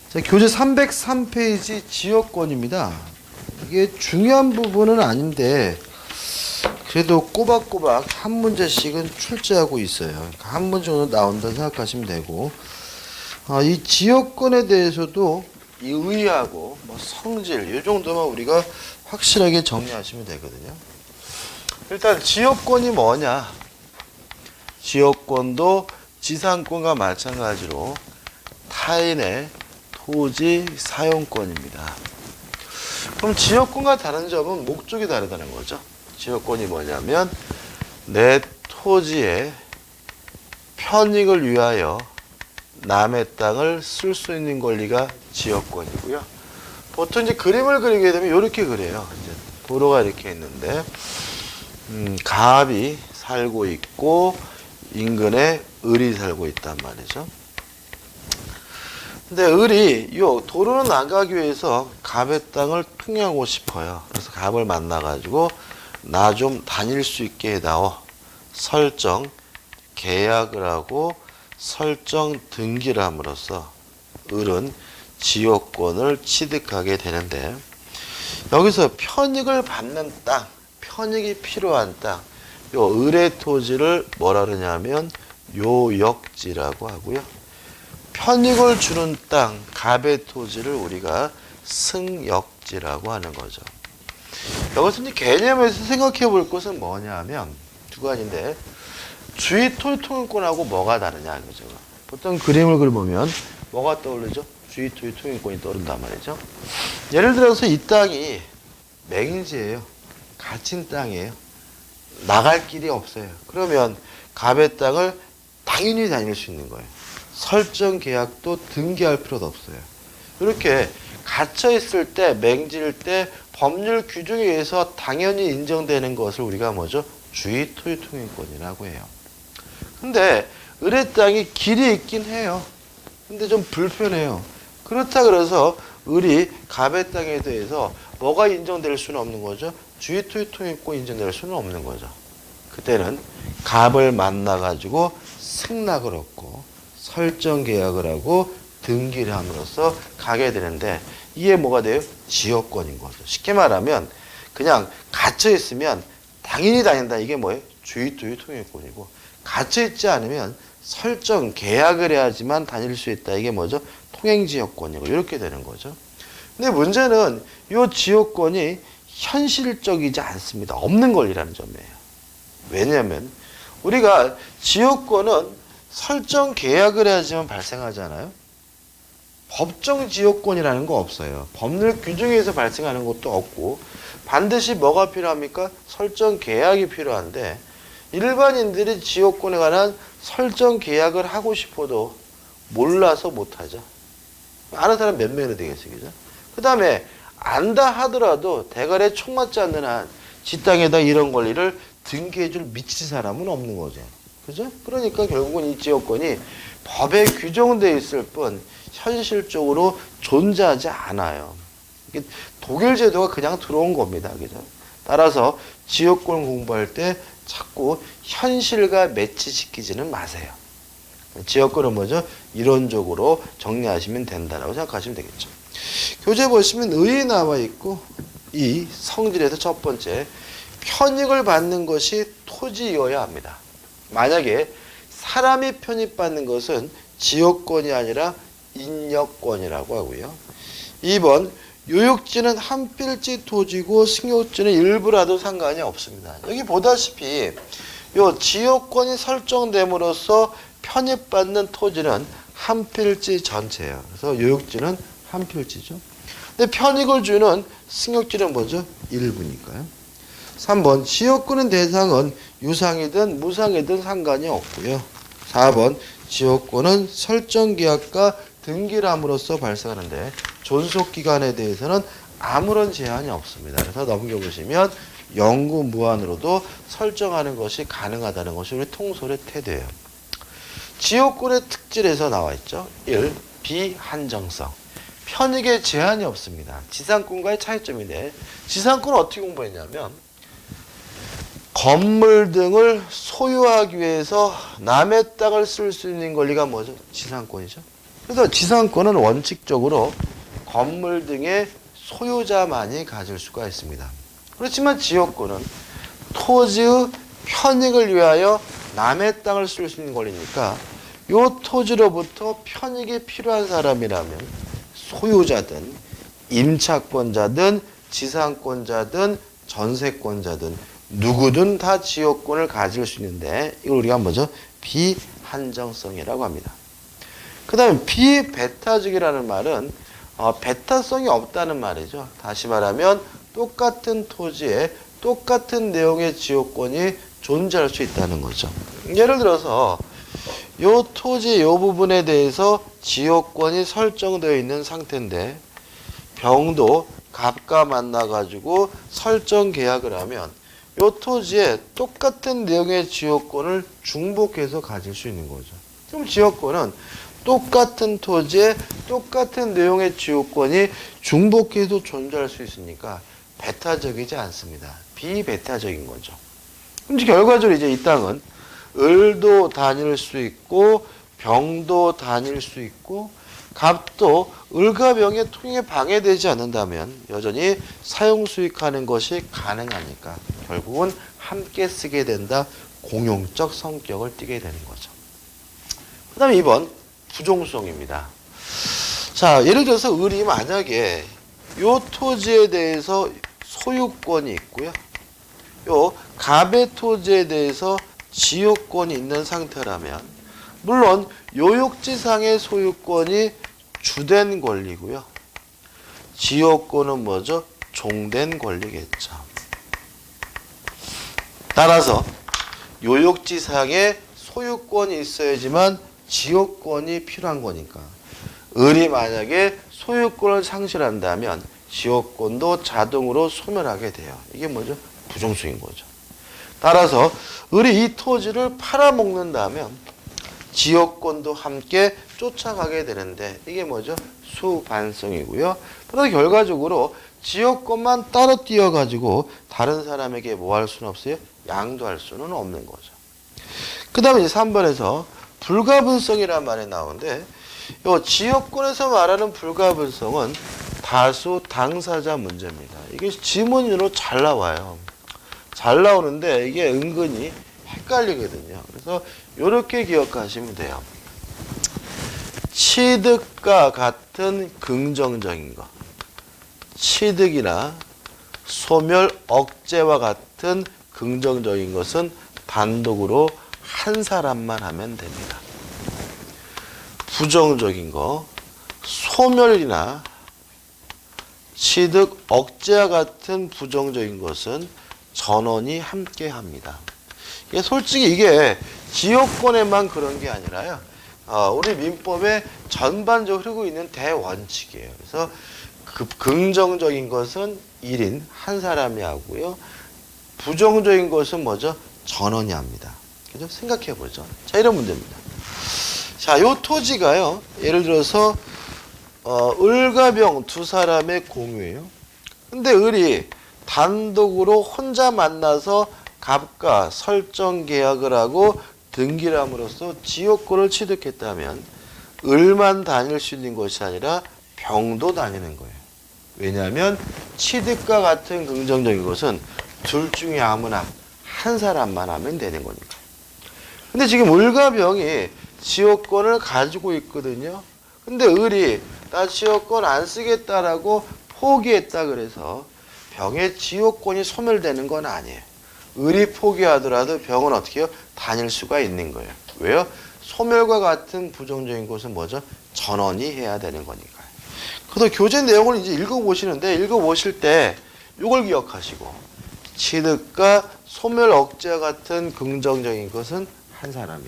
자, 교재 303페이지 지역권입니다. 이게 중요한 부분은 아닌데 그래도 꼬박꼬박 한 문제씩은 출제하고 있어요. 그러니까 한 문제 정도 나온다 생각하시면 되고, 이 지역권에 대해서도 이 의의하고 뭐 성질 이 정도만 우리가 확실하게 정리하시면 되거든요. 일단 지역권이 뭐냐? 지역권도 지상권과 마찬가지로 타인의 토지 사용권입니다. 그럼 지역권과 다른 점은 목적이 다르다는 거죠. 지역권이 뭐냐면 내 토지의 편익을 위하여 남의 땅을 쓸 수 있는 권리가 지역권이고요. 보통 이제 그림을 그리게 되면 이렇게 그려요. 이제 도로가 이렇게 있는데 갑이 살고 있고 인근에 을이 살고 있단 말이죠. 근데 을이 이 도로는 안 가기 위해서 갑의 땅을 통행하고 싶어요. 그래서 갑을 만나가지고 나 좀 다닐 수 있게 해다오. 설정 계약을 하고 설정 등기를 함으로써 을은 지역권을 취득하게 되는데, 여기서 편익을 받는 땅, 편익이 필요한 땅, 요 을의 토지를 뭐라 그러냐면 요역지라고 하고요. 편익을 주는 땅, 갑의 토지를 우리가 승역지라고 하는 거죠. 여기서 이제 개념에서 생각해 볼 것은 뭐냐 하면 두 가지인데, 주의 토지 통행권하고 뭐가 다르냐 이거죠. 보통 그림을 그려보면 뭐가 떠오르죠? 주의 토지 통행권이 떠오른단 말이죠. 예를 들어서 이 땅이 맹지예요. 갇힌 땅이에요. 나갈 길이 없어요. 그러면 갑의 땅을 당연히 다닐 수 있는 거예요. 설정 계약도 등기할 필요도 없어요. 이렇게 갇혀 있을 때, 맹지일 때 법률 규정에 의해서 당연히 인정되는 것을 우리가 뭐죠? 주의 토지 통행권이라고 해요. 근데 을의 땅이 길이 있긴 해요. 근데 좀 불편해요. 그렇다 그래서 을이 갑의 땅에 대해서 뭐가 인정될 수는 없는 거죠? 주의 토지 통행권 인정될 수는 없는 거죠. 그때는 갑을 만나가지고 승낙을 얻고 설정 계약을 하고 등기를 함으로써 가게 되는데, 이게 뭐가 돼요? 지역권인 거죠. 쉽게 말하면 그냥 갇혀 있으면 당연히 다닌다. 이게 뭐예요? 주의 토지 통행권이고, 갇혀 있지 않으면 설정 계약을 해야지만 다닐 수 있다. 이게 뭐죠? 통행지역권이고, 이렇게 되는 거죠. 근데 문제는 이 지역권이 현실적이지 않습니다. 없는 권리라는 점이에요. 왜냐하면 우리가 지역권은 설정 계약을 해야지만 발생하잖아요. 법정 지역권이라는 거 없어요. 법률 규정에서 발생하는 것도 없고, 반드시 뭐가 필요합니까? 설정 계약이 필요한데, 일반인들이 지역권에 관한 설정 계약을 하고 싶어도 몰라서 못하죠. 아는 사람 몇 명이나 되겠어요. 그죠? 그 다음에 안다 하더라도 대가리에 총 맞지 않는 한 지 땅에다 이런 권리를 등기해줄 미친 사람은 없는 거죠. 그죠? 그러니까 결국은 이 지역권이 법에 규정되어 있을 뿐 현실적으로 존재하지 않아요. 독일 제도가 그냥 들어온 겁니다. 그죠? 따라서 지역권 공부할 때 자꾸 현실과 매치시키지는 마세요. 지역권은 뭐죠? 이론적으로 정리하시면 된다라고 생각하시면 되겠죠. 교재 보시면 의의 나와 있고, 이 성질에서 첫 번째, 편익을 받는 것이 토지여야 합니다. 만약에 사람이 편익받는 것은 지역권이 아니라 인역권이라고 하고요. 2번, 요역지는 한 필지 토지고 승역지는 일부라도 상관이 없습니다. 여기 보다시피 요 지역권이 설정됨으로써 편입받는 토지는 한 필지 전체예요. 그래서 요역지는 한 필지죠. 근데 편익을 주는 승역지는 뭐죠? 일부니까요. 3번, 지역권의 대상은 유상이든 무상이든 상관이 없고요. 4번, 지역권은 설정계약과 등기를 함으로써 발생하는데 존속기간에 대해서는 아무런 제한이 없습니다. 그래서 넘겨보시면 영구 무한으로도 설정하는 것이 가능하다는 것이 우리 통솔의 태도예요. 지역권의 특질에서 나와 있죠. 1. 비한정성. 편익에 제한이 없습니다. 지상권과의 차이점인데, 지상권은 어떻게 공부했냐면 건물 등을 소유하기 위해서 남의 땅을 쓸 수 있는 권리가 뭐죠? 지상권이죠. 그래서 지상권은 원칙적으로 건물 등의 소유자만이 가질 수가 있습니다. 그렇지만 지역권은 토지의 편익을 위하여 남의 땅을 쓸 수 있는 권리니까 이 토지로부터 편익이 필요한 사람이라면 소유자든 임차권자든 지상권자든 전세권자든 누구든 다 지역권을 가질 수 있는데 이걸 우리가 먼저 비한정성이라고 합니다. 그 다음에 비배타적이라는 말은 배타성이 없다는 말이죠. 다시 말하면 똑같은 토지에 똑같은 내용의 지역권이 존재할 수 있다는 거죠. 예를 들어서 이 토지 이 부분에 대해서 지역권이 설정되어 있는 상태인데 병도 갑과 만나가지고 설정 계약을 하면 이 토지에 똑같은 내용의 지역권을 중복해서 가질 수 있는 거죠. 그럼 지역권은 똑같은 토지에 똑같은 내용의 지역권이 중복해서 존재할 수 있으니까 배타적이지 않습니다. 비배타적인 거죠. 그럼 결과적으로 이제 이 땅은 을도 다닐 수 있고 병도 다닐 수 있고 갑도 을과 병의 통행에 방해되지 않는다면 여전히 사용 수익하는 것이 가능하니까 결국은 함께 쓰게 된다. 공용적 성격을 띠게 되는 거죠. 그 다음에 2번 부종성입니다. 자, 예를 들어서 을이 만약에 요 토지에 대해서 소유권이 있고요. 요 갑의 토지에 대해서 지역권이 있는 상태라면 물론 요역지상의 소유권이 주된 권리고요. 지역권은 뭐죠? 종된 권리겠죠. 따라서 요역지상의 소유권이 있어야지만 지역권이 필요한 거니까 을이 만약에 소유권을 상실한다면 지역권도 자동으로 소멸하게 돼요. 이게 뭐죠? 부종성인 거죠. 따라서 을이 이 토지를 팔아먹는다면 지역권도 함께 쫓아가게 되는데 이게 뭐죠? 수반성이고요. 그래서 결과적으로 지역권만 따로 띄어가지고 다른 사람에게 뭐 할 수는 없어요? 양도할 수는 없는 거죠. 그 다음에 이제 3번에서 불가분성이라는 말이 나오는데 이 지역권에서 말하는 불가분성은 다수 당사자 문제입니다. 이게 지문으로 잘 나와요. 잘 나오는데 이게 은근히 헷갈리거든요. 그래서 이렇게 기억하시면 돼요. 취득과 같은 긍정적인 것, 취득이나 소멸, 억제와 같은 긍정적인 것은 단독으로 한 사람만 하면 됩니다. 부정적인 거, 소멸이나 취득, 억제와 같은 부정적인 것은 전원이 함께 합니다. 솔직히 이게 지역권에만 그런 게 아니라요. 우리 민법에 전반적으로 흐르고 있는 대원칙이에요. 그래서 긍정적인 것은 1인, 한 사람이 하고요. 부정적인 것은 뭐죠? 전원이 합니다. 그죠? 생각해 보죠. 자, 이런 문제입니다. 자, 요 토지가요. 예를 들어서 을과 병 두 사람의 공유예요. 근데 을이 단독으로 혼자 만나서 갑과 설정 계약을 하고 등기를 함으로써 지역권을 취득했다면 을만 다닐 수 있는 것이 아니라 병도 다니는 거예요. 왜냐하면 취득과 같은 긍정적인 것은 둘 중에 아무나 한 사람만 하면 되는 거니까. 근데 지금 을과 병이 지역권을 가지고 있거든요. 근데 을이 나 지역권 안 쓰겠다라고 포기했다 그래서 병의 지역권이 소멸되는 건 아니에요. 을이 포기하더라도 병은 어떻게 해요? 다닐 수가 있는 거예요. 왜요? 소멸과 같은 부정적인 것은 뭐죠? 전원이 해야 되는 거니까요. 그래서 교재 내용을 이제 읽어보시는데 읽어보실 때 이걸 기억하시고 취득과 소멸 억제 같은 긍정적인 것은 한 사람이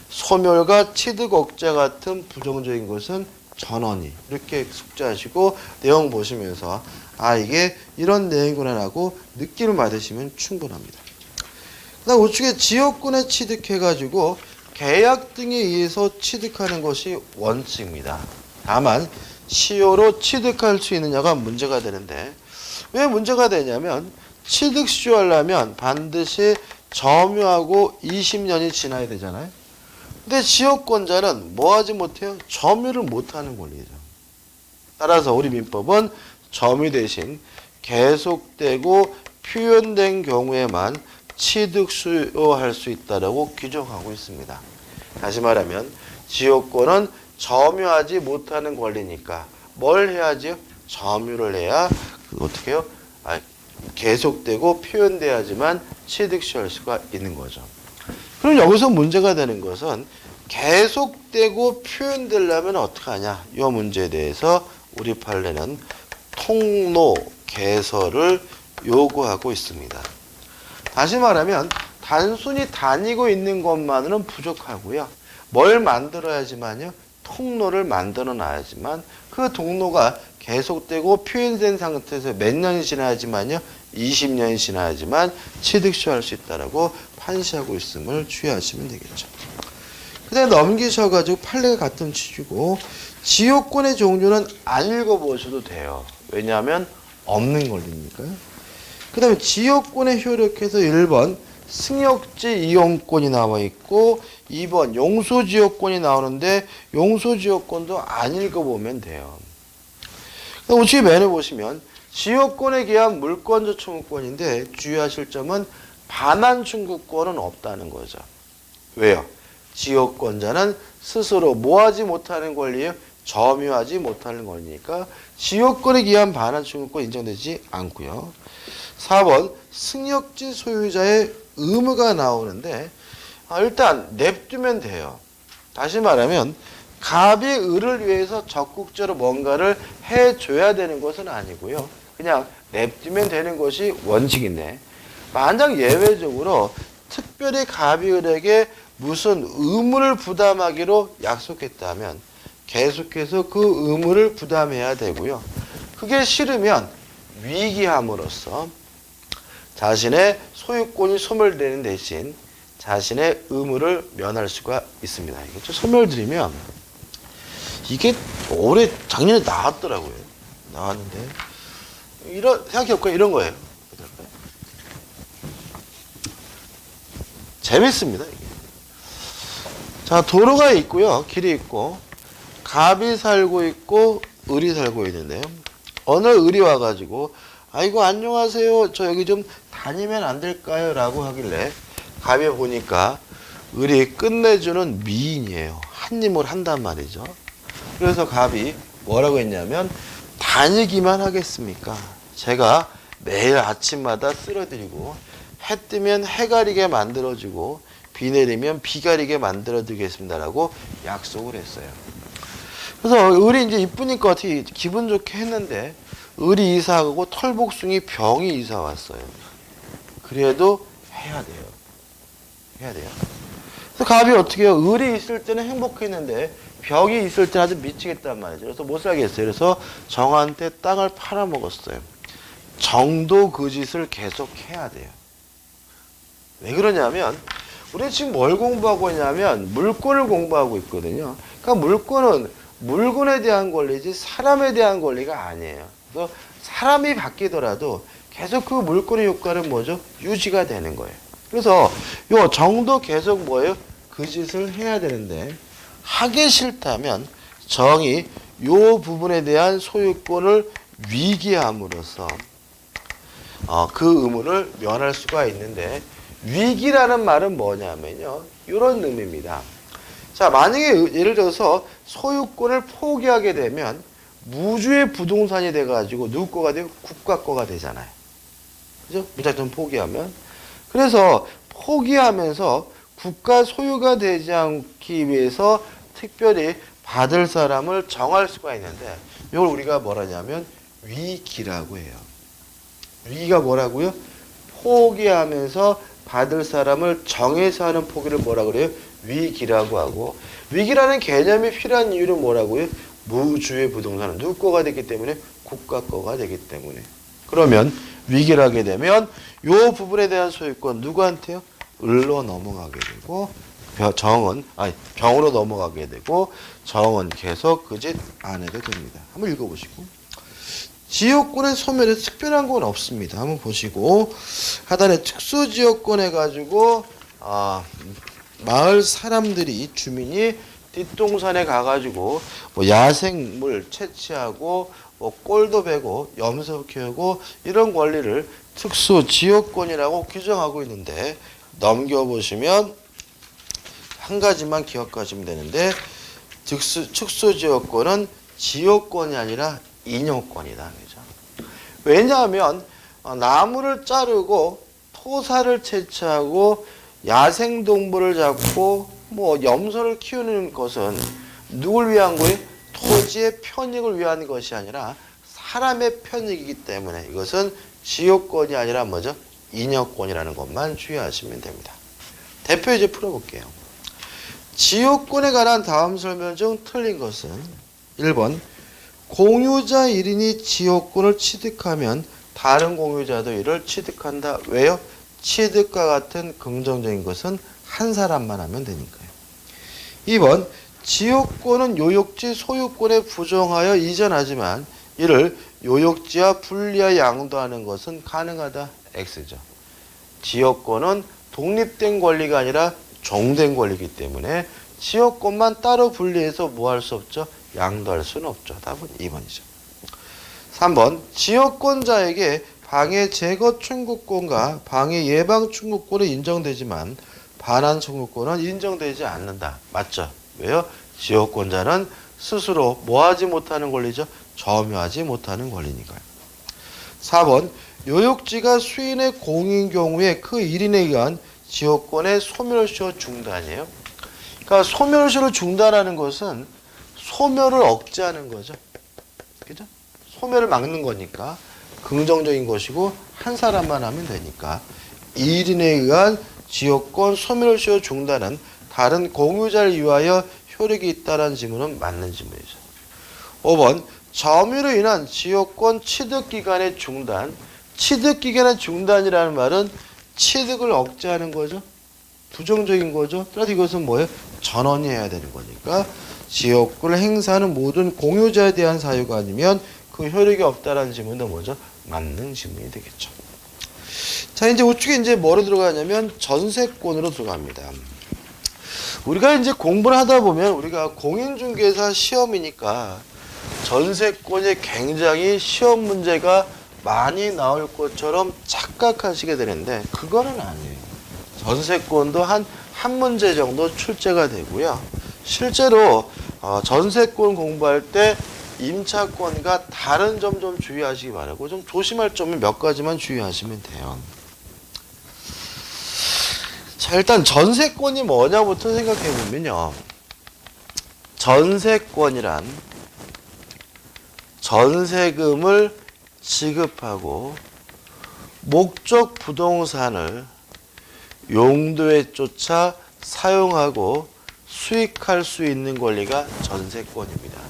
소멸과 취득 억제 같은 부정적인 것은 전원이 이렇게 숙지하시고 내용 보시면서 아 이게 이런 내용이구나라고 느낌을 받으시면 충분합니다. 그다음 우측에 지역권에 취득해가지고 계약 등에 의해서 취득하는 것이 원칙입니다. 다만 시효로 취득할 수 있느냐가 문제가 되는데 왜 문제가 되냐면 취득 시효하려면 반드시 점유하고 20년이 지나야 되잖아요. 근데 지역권자는 뭐 하지 못해요? 점유를 못하는 권리죠. 따라서 우리 민법은 점유 대신 계속되고 표현된 경우에만 취득 수요할 수 있다라고 규정하고 있습니다. 다시 말하면 지역권은 점유하지 못하는 권리니까 뭘 해야지요? 점유를 해야 어떻게 해요? 계속되고 표현돼야지만 취득 수요할 수가 있는 거죠. 그럼 여기서 문제가 되는 것은 계속되고 표현되려면 어떻게 하냐? 이 문제에 대해서 우리 판례는 통로 개설을 요구하고 있습니다. 다시 말하면 단순히 다니고 있는 것만으로는 부족하고요. 뭘 만들어야지만요? 통로를 만들어 놔야지만 그 통로가 계속되고 표현된 상태에서 몇 년이 지나야지만요? 20년이 지나야지만 취득 수요할 수 있다라고 판시하고 있음을 주의하시면 되겠죠. 그다음에 넘기셔가지고 판례가 같은 취지고 지역권의 종류는 안 읽어보셔도 돼요. 왜냐하면 없는 권리니까요. 그 다음에 지역권에 효력해서 1번 승역지 이용권이 나와 있고 2번 용소지역권이 나오는데 용소지역권도 안 읽어보면 돼요. 우측에 메뉴 보시면 지역권에 기한 물권자 청구권인데 주의하실 점은 반환 청구권은 없다는 거죠. 왜요? 지역권자는 스스로 뭐하지 못하는 권리예요? 점유하지 못하는 권리니까 지역권에 기한 반환 청구권 인정되지 않고요. 4번 승역지 소유자의 의무가 나오는데 일단 냅두면 돼요. 다시 말하면 갑이 을을 위해서 적극적으로 뭔가를 해줘야 되는 것은 아니고요. 그냥 냅두면 되는 것이 원칙인데 만약 예외적으로 특별히 갑이 을에게 무슨 의무를 부담하기로 약속했다면 계속해서 그 의무를 부담해야 되고요. 그게 싫으면 위기함으로써 자신의 소유권이 소멸되는 대신 자신의 의무를 면할 수가 있습니다. 이게 소멸드리면 이게 올해 작년에 나왔더라고요. 나왔는데 생각해볼까요? 이런 거예요. 재밌습니다. 이게. 자, 도로가 있고요. 길이 있고 갑이 살고 있고 을이 살고 있는데요. 어느 을이 와가지고 아이고 안녕하세요. 저 여기 좀 다니면 안 될까요? 라고 하길래 갑이 보니까 을이 끝내주는 미인이에요. 한 입을 한단 말이죠. 그래서 갑이 뭐라고 했냐면 다니기만 하겠습니까? 제가 매일 아침마다 쓸어드리고 해 뜨면 해 가리게 만들어주고 비 내리면 비 가리게 만들어드리겠습니다라고 약속을 했어요. 그래서 을이 이제 이쁘니까 어떻게 기분 좋게 했는데 을이 이사 가고 털복숭이 병이 이사 왔어요. 그래도 해야 돼요. 해야 돼요. 그래서 갑이 어떻게 해요? 을이 있을 때는 행복했는데 병이 있을 때는 아주 미치겠단 말이죠. 그래서 못 살겠어요. 그래서 정한테 땅을 팔아먹었어요. 정도 그 짓을 계속 해야 돼요. 왜 그러냐면 우리 지금 뭘 공부하고 있냐면 물권을 공부하고 있거든요. 그러니까 물권은 물건에 대한 권리지 사람에 대한 권리가 아니에요. 그래서 사람이 바뀌더라도 계속 그 물권의 효과는 뭐죠? 유지가 되는 거예요. 그래서 요 정도 계속 뭐예요? 그 짓을 해야 되는데 하기 싫다면 정이 요 부분에 대한 소유권을 위기함으로써 그 의무를 면할 수가 있는데 위기라는 말은 뭐냐면요. 이런 의미입니다. 자, 만약에 예를 들어서 소유권을 포기하게 되면 무주의 부동산이 돼가지고 누구 거가 돼요? 국가 거가 되잖아요. 그죠? 무작정 포기하면. 그래서 포기하면서 국가 소유가 되지 않기 위해서 특별히 받을 사람을 정할 수가 있는데 이걸 우리가 뭐라냐면 위기라고 해요. 위기가 뭐라고요? 포기하면서 받을 사람을 정해서 하는 포기를 뭐라 그래요? 위기라고 하고 위기라는 개념이 필요한 이유는 뭐라고요? 무주의 부동산은 누구 거가 되기 때문에 국가 거가 되기 때문에 그러면 위기를 하게 되면 이 부분에 대한 소유권 누구한테요? 을로 넘어가게 되고 병으로 넘어가게 되고 정은 계속 그 짓 안 해도 됩니다. 한번 읽어보시고 지역권의 소멸에 특별한 건 없습니다. 한번 보시고 하단에 특수지역권 해가지고 마을 사람들이 주민이 뒷동산에 가가지고 뭐 야생물 채취하고 뭐 꼴도 베고 염소 키우고 이런 권리를 특수 지역권이라고 규정하고 있는데 넘겨보시면 한 가지만 기억하시면 되는데 특수 지역권은 지역권이 아니라 인용권이다. 그죠? 왜냐하면 나무를 자르고 토사를 채취하고 야생동물을 잡고 뭐 염소를 키우는 것은 누굴 위한 거예요? 토지의 편익을 위한 것이 아니라 사람의 편익이기 때문에 이것은 지역권이 아니라 뭐죠? 인여권이라는 것만 주의하시면 됩니다. 대표 이제 풀어볼게요. 지역권에 관한 다음 설명 중 틀린 것은 1번 공유자 1인이 지역권을 취득하면 다른 공유자도 이를 취득한다. 왜요? 취득과 같은 긍정적인 것은 한 사람만 하면 되니까요. 2번 지역권은 요역지 소유권에 부정하여 이전하지만 이를 요역지와 분리하여 양도하는 것은 가능하다. X죠. 지역권은 독립된 권리가 아니라 종된 권리이기 때문에 지역권만 따로 분리해서 뭐 할 수 없죠? 양도할 수는 없죠. 답은 2번이죠. 3번 지역권자에게 방해 제거 청구권과 방해 예방 청구권은 인정되지만 반환 청구권은 인정되지 않는다. 맞죠? 왜요? 지역권자는 스스로 뭐하지 못하는 권리죠? 점유하지 못하는 권리니까요. 4번 요역지가 수인의 공인 경우에 그 1인에 의한 지역권의 소멸시효 중단이에요. 그러니까 소멸시효를 중단하는 것은 소멸을 억제하는 거죠. 그죠? 소멸을 막는 거니까 긍정적인 것이고 한 사람만 하면 되니까 1인에 의한 지역권 소멸시효 중단은 다른 공유자를 위하여 효력이 있다는 질문은 맞는 질문이죠. 5번 점유로 인한 지역권 취득기간의 중단. 취득기간의 중단이라는 말은 취득을 억제하는 거죠. 부정적인 거죠. 따라서 이것은 뭐예요? 전원이 해야 되는 거니까 지역권을 행사하는 모든 공유자에 대한 사유가 아니면 그 효력이 없다라는 질문도 뭐죠? 맞는 질문이 되겠죠. 자, 이제 우측에 이제 뭐로 들어가냐면 전세권으로 들어갑니다. 우리가 이제 공부를 하다 보면 우리가 공인중개사 시험이니까 전세권이 굉장히 시험 문제가 많이 나올 것처럼 착각하시게 되는데 그거는 아니에요. 전세권도 한 문제 정도 출제가 되고요. 실제로 전세권 공부할 때 임차권과 다른 점 좀 주의하시기 바라고 좀 조심할 점은 몇 가지만 주의하시면 돼요. 자, 일단 전세권이 뭐냐부터 생각해 보면요. 전세권이란 전세금을 지급하고 목적 부동산을 용도에 쫓아 사용하고 수익할 수 있는 권리가 전세권입니다.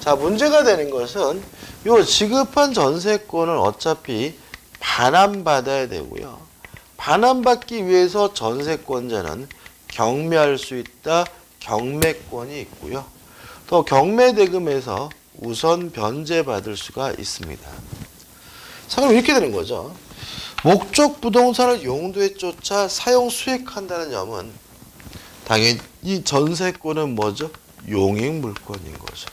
자, 문제가 되는 것은 요 지급한 전세권을 어차피 반환받아야 되고요. 반환받기 위해서 전세권자는 경매할 수 있다. 경매권이 있고요. 또 경매대금에서 우선 변제받을 수가 있습니다. 자, 그럼 이렇게 되는 거죠. 목적 부동산을 용도에 쫓아 사용 수익한다는 점은 당연히 이 전세권은 뭐죠? 용익물권인 거죠.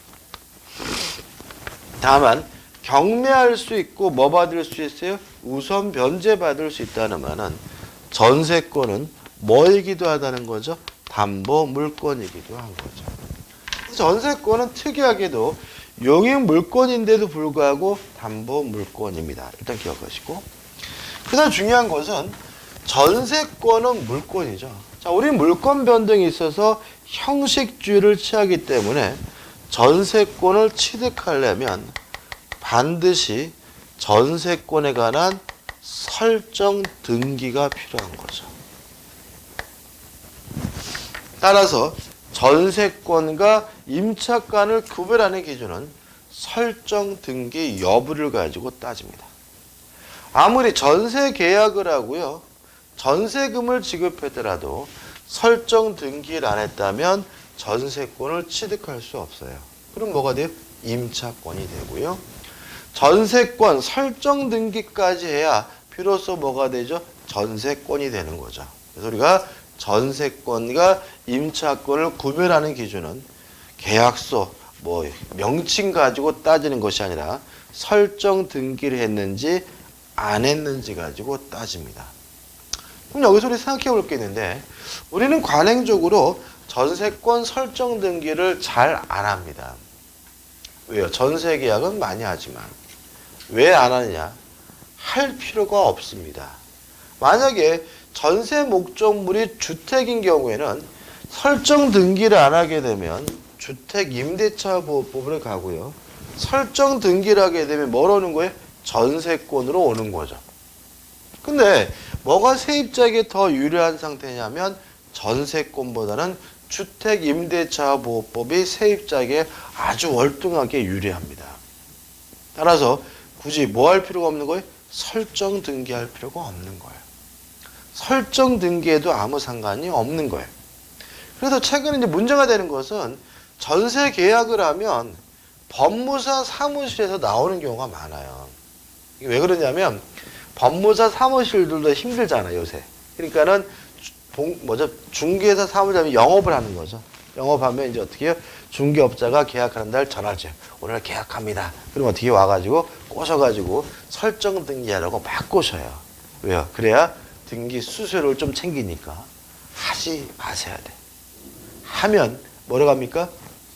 다만 경매할 수 있고 뭐 받을 수 있어요? 우선 변제받을 수 있다는 말은 전세권은 뭐이기도 하다는 거죠? 담보물권이기도 한 거죠. 전세권은 특이하게도 용익물권인데도 불구하고 담보물권입니다. 일단 기억하시고 그 다음 중요한 것은 전세권은 물권이죠. 자, 우리 물권 변동이 있어서 형식주의를 취하기 때문에 전세권을 취득하려면 반드시 전세권에 관한 설정 등기가 필요한 거죠. 따라서 전세권과 임차권을 구별하는 기준은 설정 등기 여부를 가지고 따집니다. 아무리 전세 계약을 하고요. 전세금을 지급하더라도 설정 등기를 안 했다면 전세권을 취득할 수 없어요. 그럼 뭐가 돼요? 임차권이 되고요. 전세권 설정 등기까지 해야 비로소 뭐가 되죠? 전세권이 되는 거죠. 그래서 우리가 전세권과 임차권을 구별하는 기준은 계약서, 명칭 가지고 따지는 것이 아니라 설정 등기를 했는지 안 했는지 가지고 따집니다. 그럼 여기서 우리 생각해 볼 게 있는데, 우리는 관행적으로 전세권 설정 등기를 잘 안 합니다. 왜요? 전세 계약은 많이 하지만 왜 안 하느냐? 할 필요가 없습니다. 만약에 전세 목적물이 주택인 경우에는 설정 등기를 안 하게 되면 주택임대차보호법으로 가고요. 설정 등기를 하게 되면 뭘 오는 거예요? 전세권으로 오는 거죠. 근데 뭐가 세입자에게 더 유리한 상태냐면 전세권보다는 주택임대차보호법이 세입자에게 아주 월등하게 유리합니다. 따라서 굳이 뭐 할 필요가 없는 거예요? 설정 등기할 필요가 없는 거예요. 설정 등기에도 아무 상관이 없는 거예요. 그래서 최근에 이제 문제가 되는 것은 전세 계약을 하면 법무사 사무실에서 나오는 경우가 많아요. 이게 왜 그러냐면 법무사 사무실들도 힘들잖아요, 요새. 그러니까는 중개사 사무장이 영업을 하는 거죠. 영업하면 이제 어떻게 해요? 중개업자가 계약하는 날 전화를 줘요. 오늘 계약합니다. 그럼 어떻게 와가지고 꼬셔가지고 설정 등기하라고 막 꼬셔요. 왜요? 그래야 등기 수수료를 좀 챙기니까 하지 마셔야 돼. 하면 뭐라고 합니까?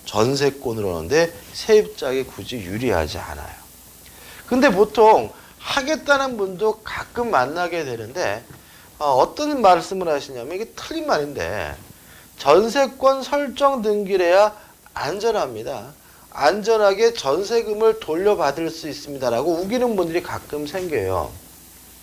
전세권으로 오는데 세입자에게 굳이 유리하지 않아요. 근데 보통 하겠다는 분도 가끔 만나게 되는데 어떤 말씀을 하시냐면 이게 틀린 말인데 전세권 설정 등기를 해야 안전합니다. 안전하게 전세금을 돌려받을 수 있습니다라고 우기는 분들이 가끔 생겨요.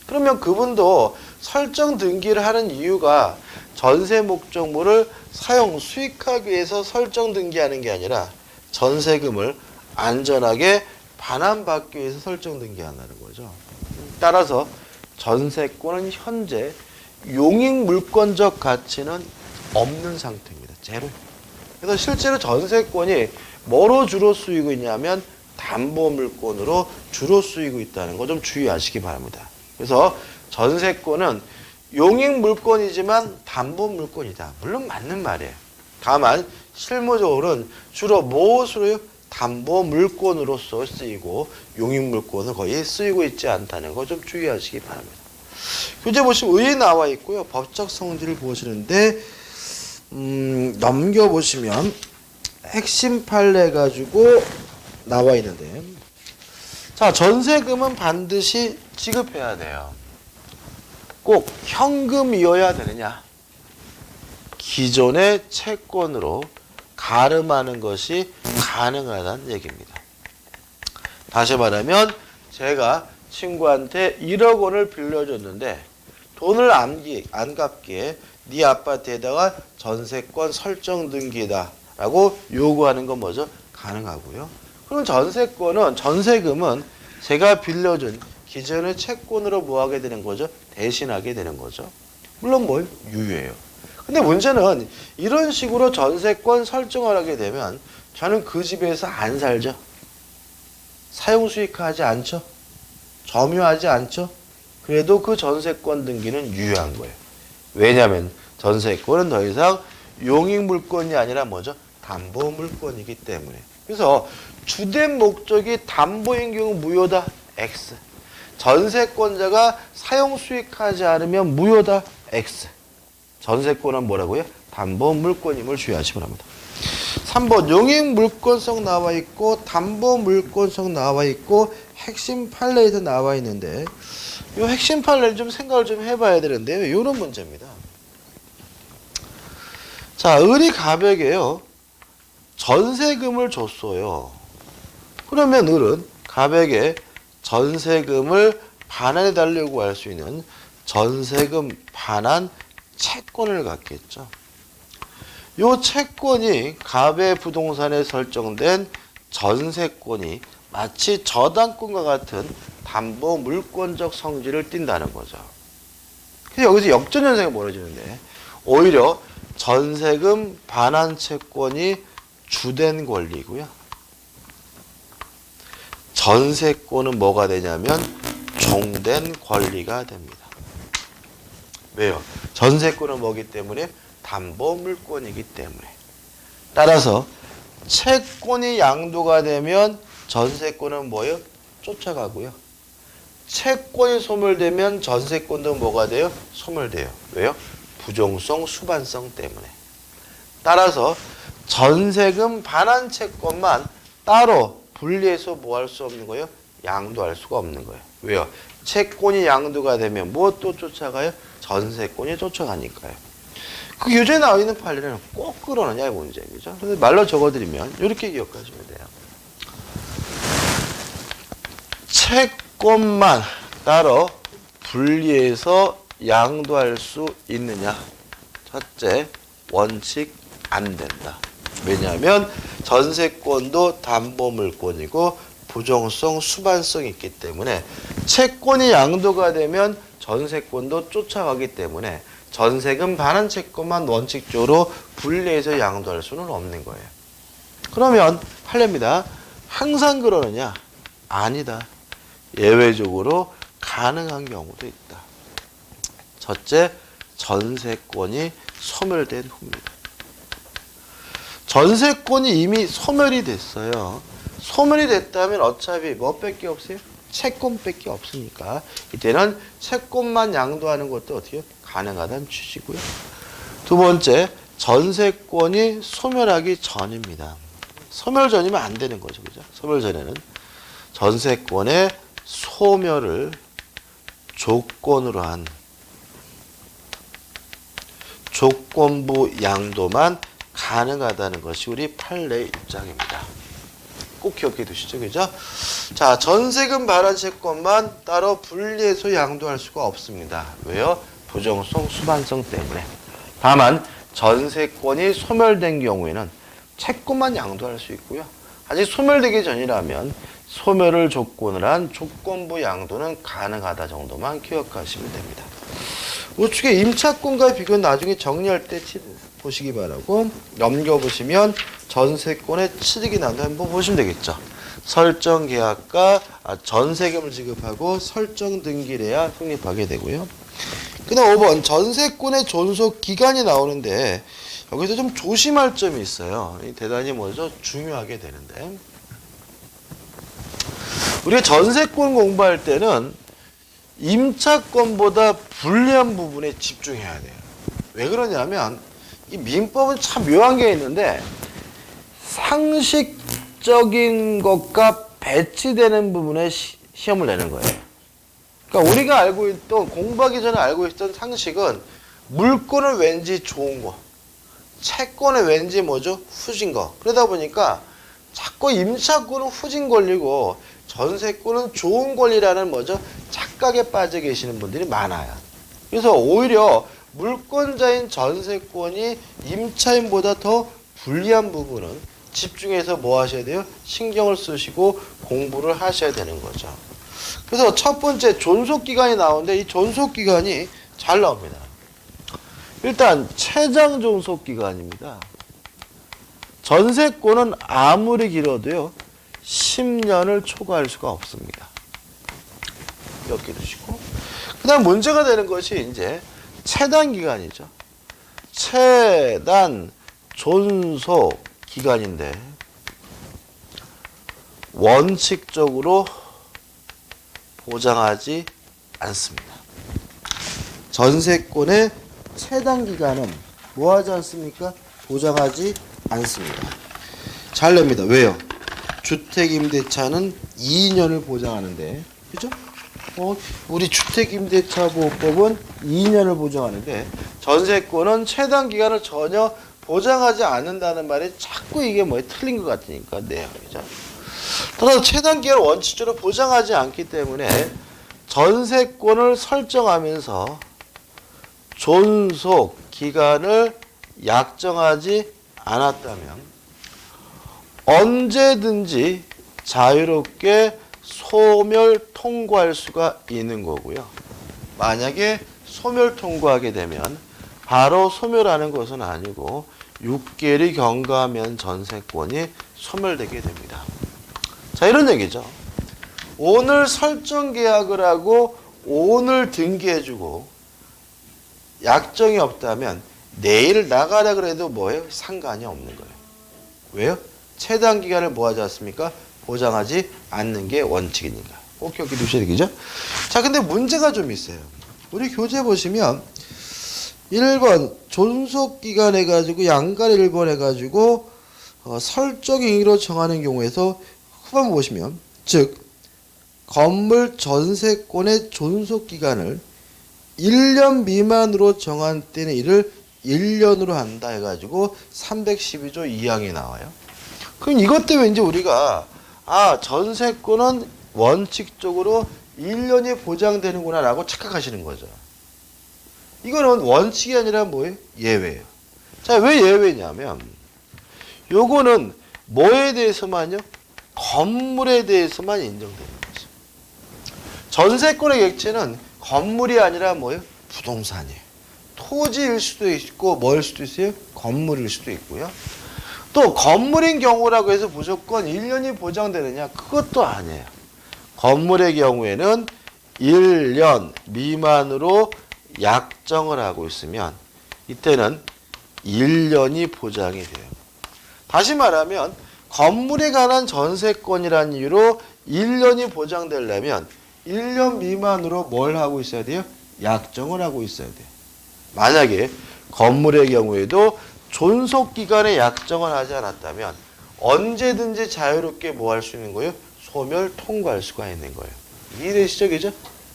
그러면 그분도 설정 등기를 하는 이유가 전세 목적물을 사용 수익하기 위해서 설정 등기하는 게 아니라 전세금을 안전하게 반환받기 위해서 설정 등기한다는 거죠. 따라서 전세권은 현재 용익 물권적 가치는 없는 상태입니다. 제로. 그래서 실제로 전세권이 뭐로 주로 쓰이고 있냐면 담보물권으로 주로 쓰이고 있다는 거 좀 주의하시기 바랍니다. 그래서 전세권은 용익 물권이지만 담보물권이다. 물론 맞는 말이에요. 다만 실무적으로는 주로 무엇으로요? 담보물권으로서 쓰이고 용익물권은 거의 쓰이고 있지 않다는 거 좀 주의하시기 바랍니다. 교재 보시면 의에 나와 있고요. 법적 성질을 보시는데 넘겨보시면 핵심 판례 가지고 나와 있는데, 자, 전세금은 반드시 지급해야 돼요. 꼭 현금이어야 되느냐? 기존의 채권으로 가름하는 것이 가능하다는 얘기입니다. 다시 말하면 제가 친구한테 1억 원을 빌려줬는데 돈을 안 갚기에 네 아파트에다가 전세권 설정 등기다 라고 요구하는 건 뭐죠? 가능하고요. 그럼 전세금은 제가 빌려준 기존의 채권으로 뭐 하게 되는 거죠? 대신하게 되는 거죠. 물론 유예요. 근데 문제는 이런 식으로 전세권 설정을 하게 되면 저는 그 집에서 안 살죠. 사용 수익화하지 않죠. 점유하지 않죠. 그래도 그 전세권 등기는 유효한 거예요. 왜냐하면 전세권은 더 이상 용익 물권이 아니라 뭐죠? 담보 물권이기 때문에. 그래서 주된 목적이 담보인 경우 무효다. X. 전세권자가 사용 수익하지 않으면 무효다. X. 전세권은 뭐라고요? 담보 물권임을 주의하시기 바랍니다. 3번 용익 물권성 나와 있고 담보 물권성 나와 있고 핵심 판례에서 나와 있는데 이 핵심 판례를 좀 생각을 좀 해봐야 되는데요. 이런 문제입니다. 자, 을이 갑에게요. 전세금을 줬어요. 그러면 을은 갑에게 전세금을 반환해 달라고 할 수 있는 전세금 반환 채권을 갖겠죠. 이 채권이 갑의 부동산에 설정된 전세권이 마치 저당권과 같은 담보 물권적 성질을 띈다는 거죠. 그래서 여기서 역전현상이 벌어지는데 오히려 전세금 반환 채권이 주된 권리고요. 전세권은 뭐가 되냐면 종된 권리가 됩니다. 왜요? 전세권은 뭐기 때문에? 담보물권이기 때문에. 따라서 채권이 양도가 되면 전세권은 뭐예요? 쫓아가고요. 채권이 소멸되면 전세권도 뭐가 돼요? 소멸돼요. 왜요? 부종성, 수반성 때문에. 따라서 전세금 반환 채권만 따로 분리해서 뭐 할 수 없는 거예요? 양도할 수가 없는 거예요. 왜요? 채권이 양도가 되면 무엇도 쫓아가요? 전세권이 쫓아가니까요. 그 유죄에 나와 있는 판례는 꼭 끌어내냐의 문제죠. 그래서 말로 적어드리면 이렇게 기억하시면 돼요. 채권만 따로 분리해서 양도할 수 있느냐? 첫째, 원칙 안 된다. 왜냐하면 전세권도 담보물권이고 부종성, 수반성이 있기 때문에 채권이 양도가 되면 전세권도 쫓아가기 때문에 전세금 반환 채권만 원칙적으로 분리해서 양도할 수는 없는 거예요. 그러면 판례입니다. 항상 그러느냐? 아니다. 예외적으로 가능한 경우도 있다. 첫째, 전세권이 소멸된 후입니다. 전세권이 이미 소멸이 됐어요. 소멸이 됐다면 어차피 뭐밖에 없어요? 채권밖에 없으니까 이때는 채권만 양도하는 것도 어떻게 가능하다는 취지고요. 두 번째, 전세권이 소멸하기 전입니다. 소멸 전이면 안 되는 거죠, 그죠? 소멸 전에는 전세권의 소멸을 조건으로 한 조건부 양도만 가능하다는 것이 우리 판례의 입장입니다. 꼭 기억해 두시죠, 그죠? 자, 전세금 반환 채권만 따로 분리해서 양도할 수가 없습니다. 왜요? 부종성, 수반성 때문에. 다만 전세권이 소멸된 경우에는 채권만 양도할 수 있고요. 아직 소멸되기 전이라면 소멸을 조건으로 한 조건부 양도는 가능하다 정도만 기억하시면 됩니다. 우측에 임차권과 비교는 나중에 정리할 때 보시기 바라고, 넘겨보시면 전세권의 취득이 난다 한번 보시면 되겠죠. 설정 계약과 전세금을 지급하고 설정 등기를 해야 성립하게 되고요. 그 다음 5번 전세권의 존속 기간이 나오는데 여기서 좀 조심할 점이 있어요. 대단히 뭐죠? 중요하게 되는데, 우리가 전세권 공부할 때는 임차권보다 불리한 부분에 집중해야 돼요. 왜 그러냐면 이 민법은 참 묘한 게 있는데 상식적인 것과 배치되는 부분에 시험을 내는 거예요. 그러니까 우리가 알고 있던, 공부하기 전에 알고 있던 상식은 물권은 왠지 좋은 거, 채권은 왠지 뭐죠? 후진 거. 그러다 보니까 자꾸 임차권은 후진 권리고 전세권은 좋은 권리라는 뭐죠? 착각에 빠져 계시는 분들이 많아요. 그래서 오히려 물권자인 전세권이 임차인보다 더 불리한 부분은 집중해서 뭐 하셔야 돼요? 신경을 쓰시고 공부를 하셔야 되는 거죠. 그래서 첫 번째 존속기간이 나오는데 이 존속기간이 잘 나옵니다. 일단 최장 존속기간입니다. 전세권은 아무리 길어도요 10년을 초과할 수가 없습니다. 이렇게 두시고, 그 다음 문제가 되는 것이 이제 최단 기간이죠. 최단 존속 기간인데 원칙적으로 보장하지 않습니다. 전세권의 최단 기간은 뭐 하지 않습니까? 보장하지 않습니다. 잘 냅니다. 왜요? 주택임대차는 2년을 보장하는데, 그죠? 우리 주택임대차보호법은 2년을 보장하는데 전세권은 최단 기간을 전혀 보장하지 않는다는 말이 자꾸 이게 뭐 틀린 것 같으니까 내용이죠. 따라서 최단 기간을 원칙적으로 보장하지 않기 때문에 전세권을 설정하면서 존속 기간을 약정하지 않았다면 언제든지 자유롭게 소멸 통고할 수가 있는 거고요. 만약에 소멸 통고하게 되면 바로 소멸하는 것은 아니고 6개월이 경과하면 전세권이 소멸되게 됩니다. 자, 이런 얘기죠. 오늘 설정 계약을 하고 오늘 등기해주고 약정이 없다면 내일 나가라 그래도 뭐예요? 상관이 없는 거예요. 왜요? 최단 기간을 뭐 하지 않습니까? 보장하지 않는 게 원칙이니까. 꼭 기억해 두셔야 되겠죠? 자, 근데 문제가 좀 있어요. 우리 교재 보시면 1번 존속기간 해가지고 양갈 1번 해가지고 설정 행위로 정하는 경우에서 후반 보시면 즉 건물 전세권의 존속기간을 1년 미만으로 정한 때는 이를 1년으로 한다 해가지고 312조 2항이 나와요. 그럼 이것 때문에 이제 우리가 전세권은 원칙적으로 1년이 보장되는구나 라고 착각하시는 거죠. 이거는 원칙이 아니라 뭐예요? 예외예요. 자, 왜 예외냐면 요거는 뭐에 대해서만요? 건물에 대해서만 인정되는 거죠. 전세권의 객체는 건물이 아니라 뭐예요? 부동산이에요. 토지일 수도 있고 뭐일 수도 있어요? 건물일 수도 있고요. 또 건물인 경우라고 해서 무조건 1년이 보장되느냐? 그것도 아니에요. 건물의 경우에는 1년 미만으로 약정을 하고 있으면 이때는 1년이 보장이 돼요. 다시 말하면 건물에 관한 전세권이라는 이유로 1년이 보장되려면 1년 미만으로 뭘 하고 있어야 돼요? 약정을 하고 있어야 돼요. 만약에 건물의 경우에도 존속기간에 약정을 하지 않았다면 언제든지 자유롭게 뭐 할 수 있는 거예요? 소멸 통과할 수가 있는 거예요. 이해되시죠? 그죠?